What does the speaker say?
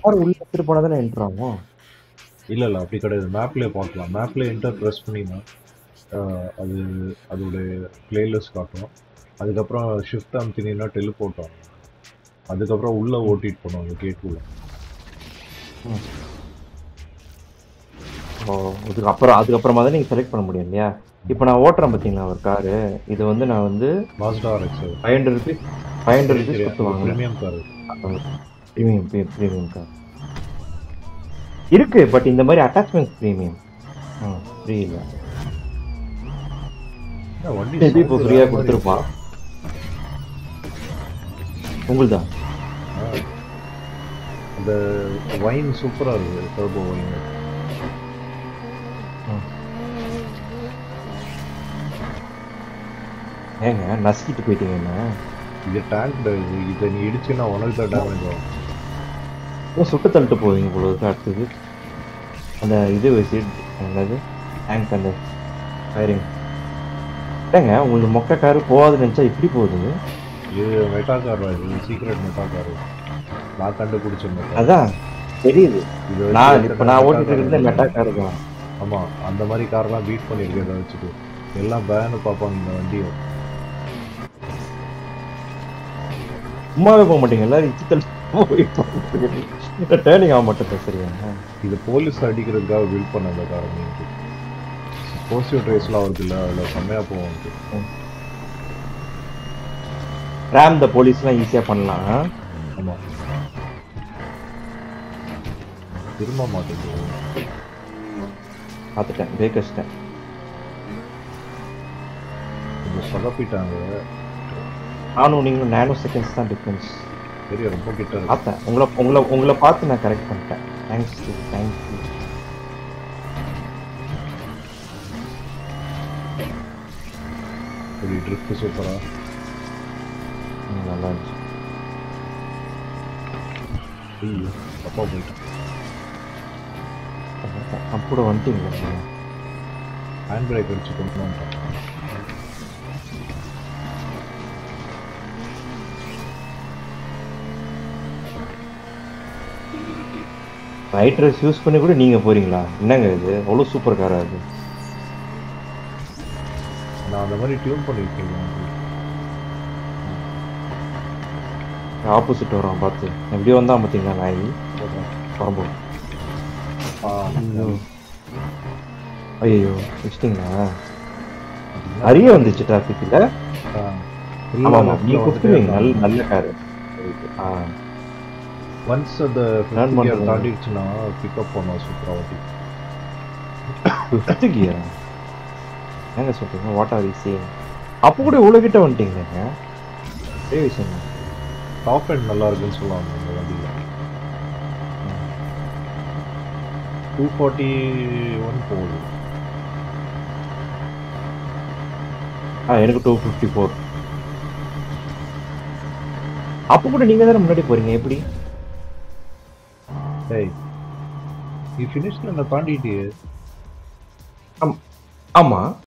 Car உள்ள எடுத்துட்டு போனா தானே என்டர் ஆகும். இல்ல இல்ல அப்படி கிடையாது. மேப்லயே பார்க்கலாம். மேப்ல என்டர் ப்ரெஸ் பண்ணினா அது அதோடைய பிளேலிஸ்ட் காட்டும். அதுக்கப்புறம் ஷிஃப்ட் அமுத்தினீங்கன்னா டெலிபோர்ட் ஆகும். அதுக்கப்புறம் உள்ள ஓட்டிட்டு போனோம் கேட் உள்ள. ஓ அதுக்கப்புறமா தான் நீங்க செலக்ட் பண்ண முடியும் இல்லையா? இப்போ நான் ஓட்டுறேன் பார்த்தீங்களா ஒரு காரு, இது வந்து நான் வந்து மாஸ்டா RX 500 ருபீஸ் கொடுத்து வாங்கினேன். Premium car. ப்ரீமியம் கார் இருக்கு, பட் இந்த மாதிரி அட்டாச்மெண்ட் ப்ரீமியம் ஃப்ரீ இல்லை. வண்டி மேபி இப்போ ஃப்ரீயா கொடுத்துருப்பான். உங்களுதா? அந்த வைன் சூப்பரா இருக்கு, டர்போ வைன். ஏங்க நசுக்கிட்டு போயிட்டீங்கன்னா இது டேங்க் இதை நீ இடிச்சுன்னா உனக்கு தான் டேமேஜ் ஆகும். சுட்டு தள்ளிட்டு போவீங்க போல இருக்கு. அடுத்தது அந்த இது வச்சு என்னது டேங்க் அந்த ஃபயரிங். ஏங்க உங்களுக்கு மொக்க காரு போகாதுன்னு நினச்சா இப்படி போகுது. இது மெட்டா கார், இது சீக்ரெட் மெட்டா கார். நான் கண்டுபிடிச்சேன். அதான் தெரியுது. நான் ஓட்டிட்டு இருக்கிறது மெட்டா கார் தான். ஆமா, அந்த மாதிரி கார்லாம் பீட் பண்ணிருக்கேன். அதை வச்சுட்டு எல்லாம் பேனு பார்ப்பாங்க இந்த வண்டியை. சும்மாவே போக மாட்டீங்க, எல்லாரும் இச்சித்தல் டேர்னிங் ஆக மாட்டேன். சரியா, இது போலீஸ் அடிக்கிறதுக்காக பில்ட் பண்ண அந்த கார். போசிட்டிவ் ட்ரேஸ்லாம் வருது இல்லை, அதில் செம்மையாக போகும். ரேம் த போலீஸ்லாம் ஈஸியாக பண்ணலாம். ஆமாம், திரும்ப மாட்டேங்குது. பார்த்துட்டேன், பிரேக் வச்சிட்டேன். கொஞ்சம் சொதப்பிட்டாங்க. நானும் நீங்களும் நேனோ செகண்ட்ஸ் தான் டிஃப்ரென்ஸ். சரி, ரொம்ப கிட்ட பார்த்தேன். உங்களை பார்த்து நான் கரெக்ட் பண்ணிட்டேன். தேங்க்ஸ். ஒரு ட்ரிப் சூப்பரா நல்லா இருந்துச்சு. ஐயோ, அப்பா போயிட்டேன். கூட வந்துட்டீங்களா? ஹேண்ட் பிரேக் அடிச்சு கொண்டு வந்துட்டேன். ரைட் ட்ரெஸ் யூஸ் பண்ணி கூட நீங்க போறீங்களா? என்னங்க இது அவ்வளோ சூப்பர் காரா அது. நான் அந்த மாதிரி டியூன் பண்ணிருக்கேன். ஆப்போசிட் வரோம் பார்த்து எப்படி வந்தான் பார்த்தீங்களா? நாய் பரம்பு. ஐயோ வச்சிட்டிங்களா? நிறைய வந்துச்சு டிராஃபிக்ல. ஆமா ஆமா, நீங்க கொடுத்துருவீங்க. நல்ல காரு. ஒன்ஸ் அந்த தாண்டிடுச்சுன்னா பிக்கப் பண்ணுவோம் சூப்பரா வண்டி. 5th கியரா? என்னங்க சொல்றீங்க? What are you saying? அப்போ கூட இவ்வளோ கிட்ட வந்துட்டீங்க. பெரிய விஷயம் தான். டாப் எண்ட் நல்லா இருக்குன்னு சொல்லுவாங்க அந்த வண்டியில். 241 போகுது. எனக்கு 254. அப்போ கூட நீங்க தானே முன்னாடி போறீங்க, எப்படி? Hey, you finished on the quantity. ஆமா.